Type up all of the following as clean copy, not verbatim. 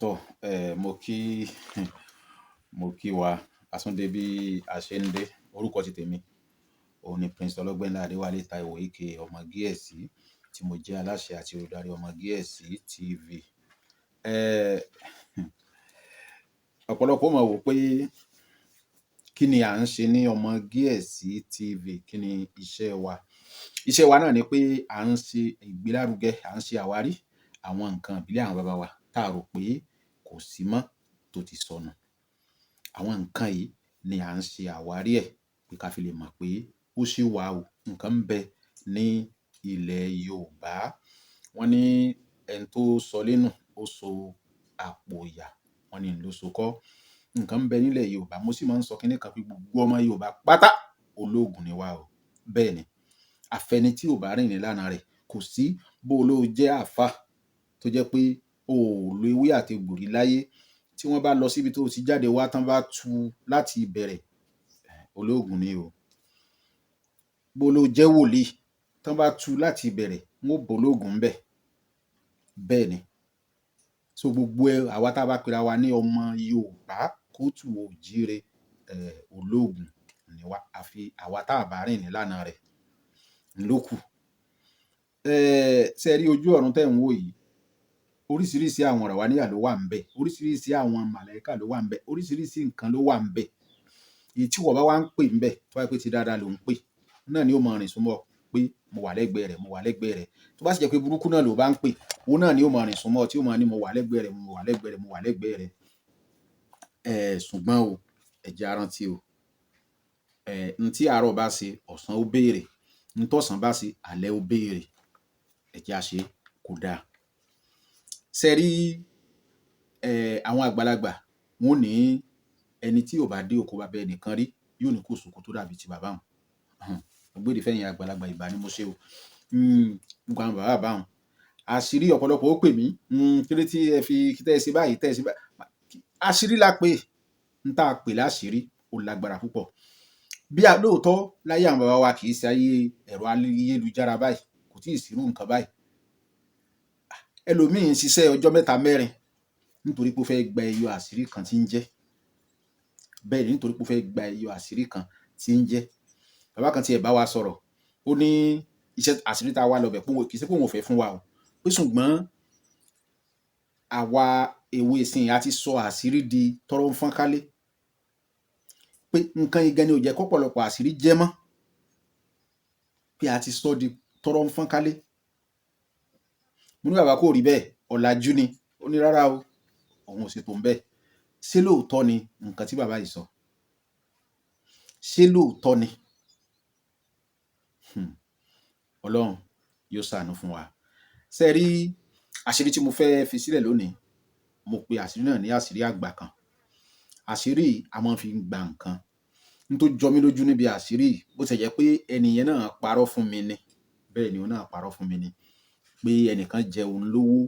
Tọ́ mo kí mo kí wa Àtúndé bí a ṣe ń dé. Orúkọ ti tèmi òun ni Prince Ọlọ́gbẹ́nlé Adéwálé Táíwò aka ọmọ Gíẹ̀sí tí mo jẹ́ aláṣẹ àti olùdarí ọmọ Gíẹ̀sí TV. Ọ̀pọ̀lọpọ̀ máa wò pé kí ni à ń ṣe ní ọmọ Gíẹ̀sí TV, kí ni iṣẹ́ wa? Iṣẹ́ wa náà ni pé à ń ṣe ìgbélárugẹ, à ń ṣe àwárí àwọn nǹkan ìbílẹ̀ àwọn bàbá wa tá a rò pé kò sí mọ́ tó ti sọnù. Àwọn nǹkan yìí ni à ń ṣe àwárí ẹ̀ pé ká fi lè mọ̀ pé ó ṣì wà o, nǹkan ń bẹ ní ilẹ̀ Yorùbá. Wọ́n ní ẹni tó sọlé nù ó so àpò ìyà, wọ́n ní n ló so kọ́. Nǹkan ń bẹ nílẹ̀ Yorùbá, mo sì máa ń sọ kíní kan pé gbogbo ọmọ Yorùbá pátá olóògùn ni wá o. Bẹ́ẹ̀ ni, àfẹni tí ò bá rìn nílànà rẹ̀, kò sí bó ló jẹ́ àáfàá tó jẹ́ pé o ò lo ewé àti egbò rí láyé, tí wọ́n bá lọ síbi tó ti jáde wá tán bá tú láti ìbẹ̀rẹ̀, olóògùn ni o. Bó ló jẹ́ wòlíì tán bá tú láti ìbẹ̀rẹ̀, wọ́n ó bolóògùn ńbẹ̀. Bẹ́ẹ̀ ni. So gbogbo àwa tá a bá pera wa ní ọmọ Yorùbá kóòtù òjíire olóògùn ni wá, àfi àwa tá a bá rìn nílànà rẹ̀ ló kù. Ṣé ẹ rí ojú ọ̀run tẹ́ ń wò yìí? Oríṣiríṣi àwọn ràwáníyà ló wà ńbẹ̀, oríṣiríṣi àwọn màláíkà ló wà ńbẹ̀, oríṣiríṣi nǹkan ló wà ńbẹ̀. Èyí tí wọ́n bá wá ń pè ńbẹ̀ tó bá jẹ́ pé ti dáadáa ló ń pè, náà ni ó máa rìn súnmọ́ pé mo wà lẹ́gbẹ̀ẹ́ rẹ̀, mo wà lẹ́gbẹ̀ẹ́ rẹ̀. Tó bá sì jẹ́ pé burúkú náà ló bá ń pè, òun náà ni ó máa rìn súnmọ́ tí ó máa ní mo wà lẹ́gbẹ̀ẹ́ rẹ̀, mo wà lẹ́gbẹ̀ẹ́ rẹ̀, mo wà lẹ́gbẹ̀ẹ́ rẹ̀. Ṣùgbọ́n o, ẹ jẹ́ á rántí o, n tí àárọ̀ bá ṣe ọ̀sán ó béèrè, n tọ́sàn bá ṣe alẹ́ ó béèrè. Ẹ jẹ́ á ṣe kó dáa. Ṣé ẹ rí àwọn àgbàlagbà wọ́n ní ẹni tí ò bá dé oko baba ẹnìkan rí yóò ní kò sóko tó dàbí ti bàbá òun. Mo gbédìí fẹ́yìn àgbàlagbà, ìbà ni mo ṣe o. Gbogbo àwọn bàbá bàbá òun. Àṣírí ọ̀pọ̀lọpọ̀ ó pè mí, kí ló tí ẹ fi tẹ́ ẹ ṣe báyìí, tẹ́ ẹ ṣe báyìí. Àṣírí la pè, n tá a pè láṣìírí ó lágbára púpọ̀. Bí lóòótọ́ láyé àwọn bàbá wa kì í ṣe ayé ẹ̀rọ ayélujára báyìí, kò tí ì sí irú nǹkan báyìí. Ẹlòmíì ń ṣiṣẹ́ ọjọ́ mẹ́ta mẹ́rin nítorí pé ó fẹ́ gba ẹyọ àṣírí kan tí ń jẹ́. Bẹ́ẹ̀ ni, nítorí pé ó fẹ́ gba ẹyọ àṣírí kan tí ń jẹ́. Bàbá kan tí ẹ bá wa sọ̀rọ̀, ó ní iṣẹ́ àṣírí tá a wá lọ bẹ̀ pé kì í ṣe pé òun ò fẹ́ fún wa o, pé ṣùgbọ́n àwa èwe ìsinyìí a ti sọ àṣírí di tọ́rọ́ ń fọ́n kálé. Pé nǹkan yìí gan ni ò jẹ́ kọ́pọ̀lọpọ̀ àṣírí jẹ́ mọ́. Pé a ti sọ di tọ́rọ́ ń fọ́n kálé. Mo ní bàbá kò rí bẹ́ẹ̀, ọ̀làjú ni. Ó ní rárá o, òun ò ṣe tòun bẹ́ẹ̀. Ṣé lóòótọ́ ni nǹkan tí bàbá yìí sọ? Ṣé lóòótọ́ ni? Ọlọ́run yóò ṣàánú fún wa. Ṣé ẹ rí àṣírí tí mo fẹ́ fi sílẹ̀ lónìí? Mo pe àṣírí náà ní àṣírí àgbà kan. Àṣírí yìí a máa ń fi gba nǹkan. N tó jọ mí lójú níbi àṣírí yìí, bó ti jẹ́ pé ẹni yẹn náà parọ́ fún mi ni. Bẹ́ẹ̀ ni, òun náà parọ́ fún mi ni. Pé ẹnìkan jẹ òun lówó,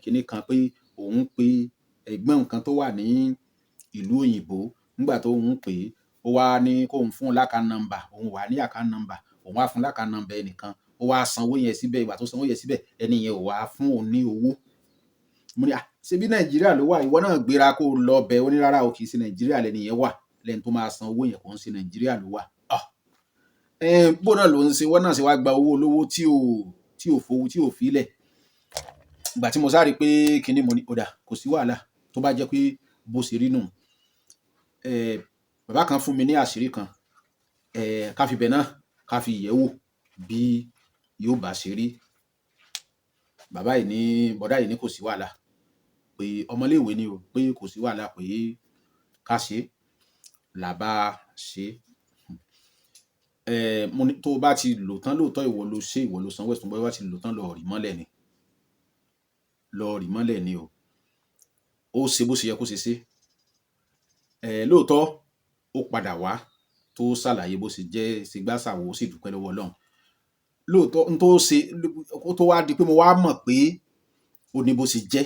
kíní kan pé òun pe ẹ̀gbọ́n nǹkan tó wà ní ìlú òyìnbó. Nígbà tó ń pè é, ó wá ní kóun fún un l'account number, òun wà ní account number, òun wá fún l'account number ẹnìkan, ó wá sanwó yẹn síbẹ̀. Ìgbà tó sanwó yẹn síbẹ̀, ẹni yẹn ò wá fún òun ní owó. Mo ní ṣebí Nàìjíríà ló wà, ìwọ náà gbéra kó lọ bẹ̀. Ó ní rárá o, kì í ṣe Nàìjíríà lẹni yẹn wà, lẹ́ni tó máa san owó yẹn kò ń ṣe Nàìjíríà ló wà. Bó náà ló ń ṣe, wọ́n náà ṣe wá gba owó olówó tí ò fowó, tí ò fi lẹ̀. Ìgbà tí mo sá rí pé kíní, mo ní ó dà, kò sí wàhálà tó bá jẹ́ pé bó ṣe rí nù. Bàbá kan fún mi ní àṣírí kan, ká fi bẹ̀ náà ká fi yẹ̀ wò bí yóò bá ṣe rí. Bọ̀dá yìí ní kò sí wàhálà, pé ọmọléèwé ni o, pé kò sí wàhálà pé ká ṣe, là bá ṣe. Mo ní tó bá ti lò tán lóòótọ́ ìwọ ló ṣe, ìwọ ló sanwó ẹ̀sùn, bó bá ti lò tán lọ rì mọ́lẹ̀ ni. Lọ rì mọ́lẹ̀ ni o. Ó ṣe bó ṣe yẹ kó ṣe ṣe. Lóòótọ́ ó padà wá tó ṣàlàyé bó ṣe jẹ́, ṣe gbá ṣàwo, ó sì dúpẹ́ lọ́wọ́ Ọlọ́run. Lóòótọ́ n tó ṣe kó tó wá di pé mo wá mọ̀ pé ó ní bó ṣe jẹ́,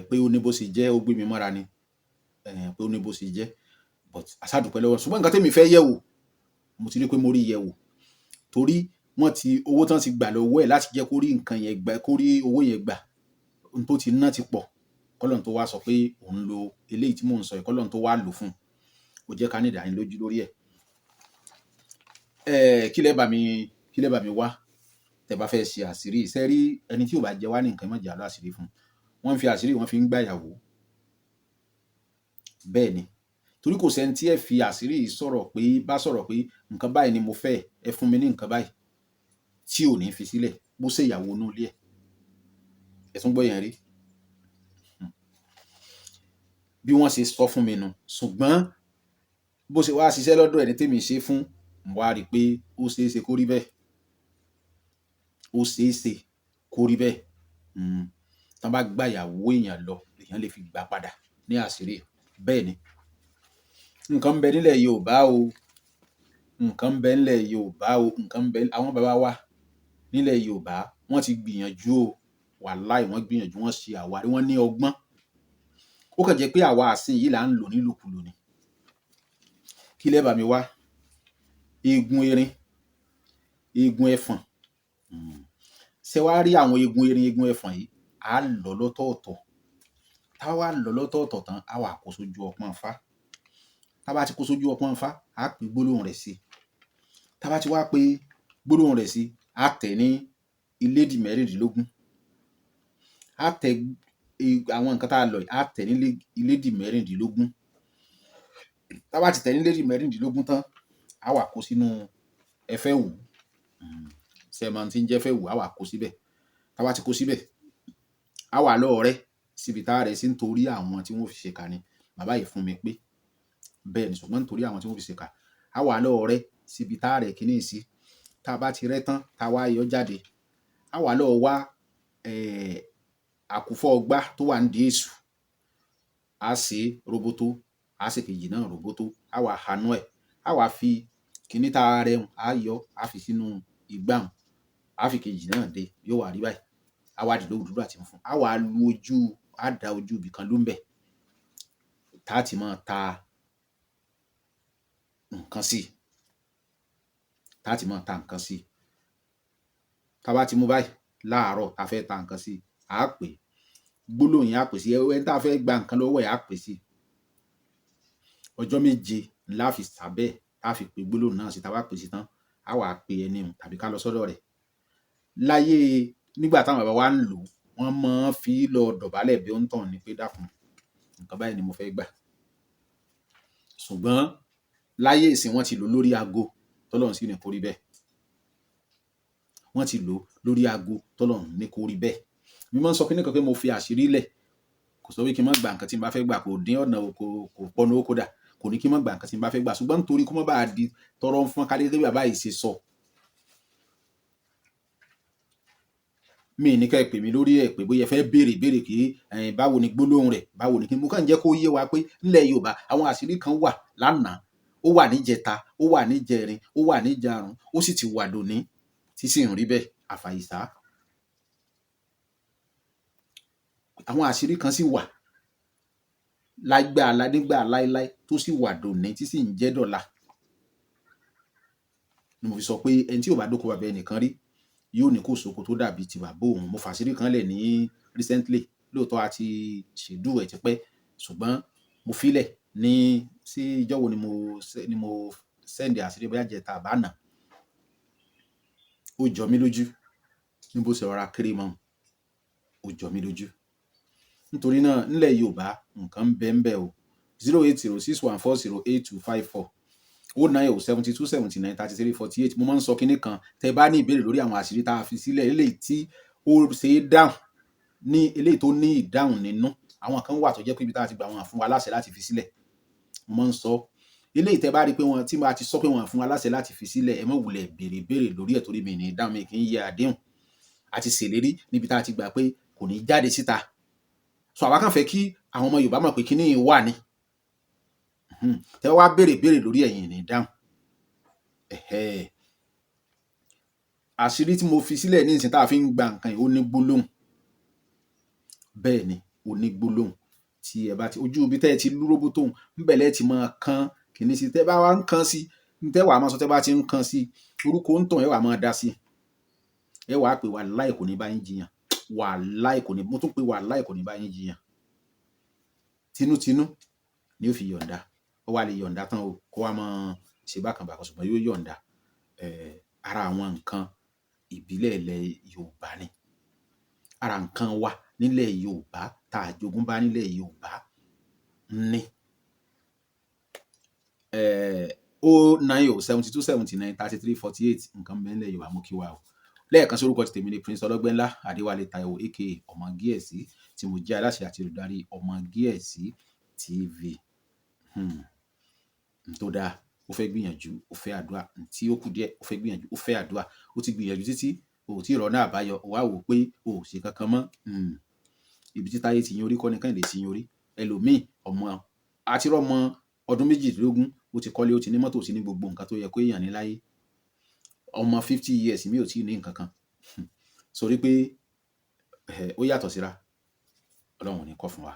pé ó ní bó ṣe jẹ́, ó gbé mi mọ́ra ni, pé ó ní bó ṣe jẹ́, but a ṣá dúpẹ́ lọ́wọ́. Ṣùgbọ́n nǹkan tèmi fẹ́ yẹ̀ wò, mo ti rí pé mo rí yẹ̀ wò, torí owó tán ti gbà lọ́wọ́ ẹ̀ láti jẹ́ kó rí nǹkan yẹn gbà, kó rí owó yẹn gbà, n tó ti ná ti pọ̀. kọ́lọ́n tó wá sọ pé òun lo eléyìí tí mò ń sọ yìí kọ́lọ́n tó wá lò fún un ó jẹ́ ká ní ìdánilójú lórí ẹ̀. Kí lẹ́ bá mi wá tẹ́ bá fẹ́ ṣe àṣírí iṣẹ́ rí ẹni tí ò bá jẹ wá ní nǹkan má jẹ́ á lọ àṣírí fún un. Wọ́n fi àṣírí wọn fi ń gbàyàwó. Bẹ́ẹ̀ ni torí kò sẹ́ni tí ẹ fi àṣírí yìí sọ̀rọ̀ pé nǹkan báyìí ni mo fẹ́ ẹ fún mi ní nǹkan báyìí tí ò ní fi sílẹ̀ bó ṣe ìyàwó inú ilé ẹ̀. Ẹ tún gbọ́ yẹn rí bí wọ́n ṣe sọ fún mi nu ṣùgbọ́n bó ṣe wá ṣiṣẹ́ lọ́dọ̀ ẹni tèmi ṣe fún mo wá rí i pé ó ṣeé ṣe kó rí bẹ́ẹ̀ tán bá gbàyàwó èèyàn lọ èèyàn lè fi gbà padà ní àṣírí. Bẹ́ẹ̀ ni nǹkan ń bẹ nílẹ̀ Yorùbá o àwọn bàbá wa nílẹ̀ Yorùbá wọ́n ti gbìyànjú o wàláì wọ́n gbìyànjú wọ́n ṣe àwárí wọ́n ní ọgbọ́n. Ó kàn jẹ́ pé àwa àsìn yìí là ń lò nílòkulò ni. Kí lẹ́ bá mi wá eegun erin eegun ẹfọ̀n ṣé wá rí àwọn eegun erin eegun ẹfọ̀n yìí á lọ lọ́tọ̀ọ̀tọ̀ tá a wá lọ lọ́tọ̀ọ̀tọ̀ tán á wà kó sójú ọpọ́n Ifá. Tá a bá ti kó sójú ọpọ́n Ifá á pe gbólóhùn rẹ̀ sí. Tá a bá ti wá pe gbólóhùn rẹ̀ sí á tẹ̀ ní ilédì mẹ́rìndínlógún. Á tẹ àwọn nǹkan tá a lọ yìí á tẹ̀ ní ilédì mẹ́rìndínlógún. Tá a bá ti tẹ̀ ní ilédì mẹ́rìndínlógún tán á wà kó sínú ẹfẹ́ òwú. Ṣé ẹ mọ̀ tí ń jẹ́ ẹfẹ́ òwú á wà kó síbẹ̀. Tá a bá ti kó síbẹ̀ á wà lọ́ọ́ rẹ́ síbi tá a rẹ̀ sí nítorí àwọn tí wọ́n fi ṣèkà ni bàbá yìí fún mi pé bẹ́ẹ̀ ni ṣùgbọ́n nítorí àwọn tí wọ́n fi ṣèkà á wà lọ́ọ́ rẹ́ síbi tá a rẹ̀ kíní sí. Tá a bá ti rẹ́ tán tá a wá yọ jáde á wà lọ́ọ́ wá àkùfọ̀ ọgbá tó wà nídìí èṣù á ṣe roboto á ṣe kejì náà roboto á wà hanú ẹ̀ á wà fi kíní tá a rẹ̀ á yọ á fi sínú igbá hùn á fi kejì náà dé yóò wà rí báyìí á wà dìlóhùn dúdú àti funfun á wà lu ojú á da ojú ibì kan ló ń bẹ̀ tá a ti máa ta nǹkan sí tá a bá ti mú báyìí láàárọ̀ tá a fẹ́ ta nǹkan sí á pè gbólóhùn yẹn á pè sí ẹni tá a fẹ́ gba nǹkan lọ́wọ́ ẹ̀ á pè sí ọjọ́ 7 ńlá fi sàbẹ̀ tá a fi pè gbólóhùn náà sí tá a bá pè sí tán á wà pè ẹni hùn tàbí ká lọ sọ́dọ̀ rẹ̀. Láyé nígbà táwọn bàbá wa ń lò wọ́n máa ń fi lọ dọ̀bálẹ̀ bí ó ń tàn ní pé dákun nǹkan báyìí ni mo fẹ́ gbà. Ṣùgbọ́n láyé ìsìn wọ́n ti lò lórí aago tọ́lọ́run sì ní kó rí bẹ́ẹ̀. Wọ́n ti lò lórí aago tọ́lọ́run ní kó rí bẹ́ẹ̀. Mi máa ń sọ kíní kan pé mo fi àṣírí lẹ̀ kò sọ pé kí n má gba nǹkan tí n bá fẹ́ gbà kò dín ọ̀nà kò pọnú ó kódà kò ní kí n má gba nǹkan tí n bá fẹ́ gbà ṣùgbọ́n nítorí kó má bàa di tọrọ ń fọ́n kálé tẹ́bí bàbá yìí ṣe sọ. Mi ní ká ẹ pè mí lórí ẹ̀ pé bóyá ẹ fẹ́ béèrè kí báwo ni gbólóhùn rẹ̀ báwo ni kí mo kàn jẹ́ kó yé wa pé nílẹ̀ Yorùbá àwọn àṣírí kan wà lánàá ó wà níjẹta ó wà níjẹrin ó wà níjàrún ó sì ti wà dòní tí sì ń rí bẹ́ẹ̀ àfàìsá. Àwọn àṣírí kan sì wà nígbà láíláí tó sì wà dòní tí sì ń jẹ́ dọ̀la. Ni mo fi sọ pé ẹni tí ò bá dóko bàbá ẹnìkan rí yóò ní kò sóko tó dàbí ti bàbá òun. Mo fàṣírí kan lẹ̀ ní recently lóòótọ́ a ti ṣèdú ẹ̀ tipẹ́ ṣùgbọ́n mo filẹ̀ ní sí ìjọ́ wo ni mo send àṣírí bóyá jẹta àbáàná. Ó jọ mí lójú ní bó ṣe rọra kéré mọ́ ó jọ mí lójú. Nítorí náà nílẹ̀ Yorùbá nǹkan ń bẹ o 08061408254 09072793348. Mo máa ń sọ kinní kan tẹ́ bá ní ìbéèrè lórí àwọn àṣírí tá a fi sílẹ̀ eléyìí tí ó ṣe é dáhùn ní eléyìí tó ní ìdáhùn nínú àwọn kan wà tó jẹ́ pé ibi tá a ti gbà wọn fún wa láṣẹ láti fi sílẹ̀. Mo máa ń sọ eléyìí tẹ́ bá rí pé wọn tí mo ti sọ pé wọn fún wa láṣẹ láti fi sílẹ̀ ẹ má wulẹ̀ béèrè lórí ẹ̀ torí mi ní dáhùn mi kì í yẹ àdéhùn àti ṣèlérí níbi tá a ti gbà pé kò ní jáde síta. So àwa kàn fẹ́ kí àwọn ọmọ Yorùbá mọ̀ pé kíní yìí wà ní tẹ́ wá béèrè lórí ẹ̀yin ní dáhùn. Àṣírí tí mo fi sílẹ̀ ní ìsìn tá a fi ń gba nǹkan yìí ó ní gbólóhùn. Bẹ́ẹ̀ ni ó ní gbólóhùn tí ẹ bá ti ojú ibi tẹ́ ẹ ti lú róbótò ńbẹ̀ lẹ́ ti máa kan kíní sí tẹ́ bá wá ń kan sí tẹ́ wàá máa sọ tẹ́ bá ti ń kan sí orúkọ ń tàn ẹ wàá máa dá sí ẹ wàá pè wàláì kò ní bá yín jiyàn wàláì kò ní mo tún pè wàláì kò ní bá yín jiyàn tinútinú ni ó fi yọ̀ǹda. Ó wá lè yọ̀ǹda tán o kó wá máa ṣe bákan bákan ṣùgbọ́n yóò yọ̀ǹda. Ara àwọn nǹkan ìbílẹ̀ ilẹ̀ Yorùbá ni. Ara nǹkan wa nílẹ̀ Yorùbá tá a jogún bá nílẹ̀ Yorùbá ni. 09072793348 nǹkan ń bẹ nílẹ̀ Yorùbá, mo kí wa o. Lẹ́ẹ̀kan sí orúkọ ti tèmi ni Prince Ọlọ́gbẹ́nlá Adéwálé Táíwò aka Ọmọ Gíẹ̀sí tí mo jẹ́ aláṣẹ àti olùdarí Ọmọ Gíẹ̀sí TV. N tó dáa, ó fẹ́ gbìyànjú, ó fẹ́ àdúrà. N tí ó kù díẹ̀, ó fẹ́ gbìyànjú, ó fẹ́ àdúrà. Ó ti gbìyànjú títí, o ò tí ì rọ́nà àbáyọ, o wá wò pé o ò ṣe kankan mọ́. Ibi tí Táyé ti yan orí kọ́ ni Kẹ́hìndé ti yan orí. Ẹlòmíì àti rọ́mọ ọdún 22 ó ti kọ́lé, ó ti ní mọ́tò, ó ti ní gbogbo nǹkan tó yẹ kó èèyàn ní láyé. Ọmọ 50 years mi ò tí ì ní nǹkan kan. Sórí pé ó yàtọ̀ síra. Ọlọ́run ò ní kọ́ fún wa.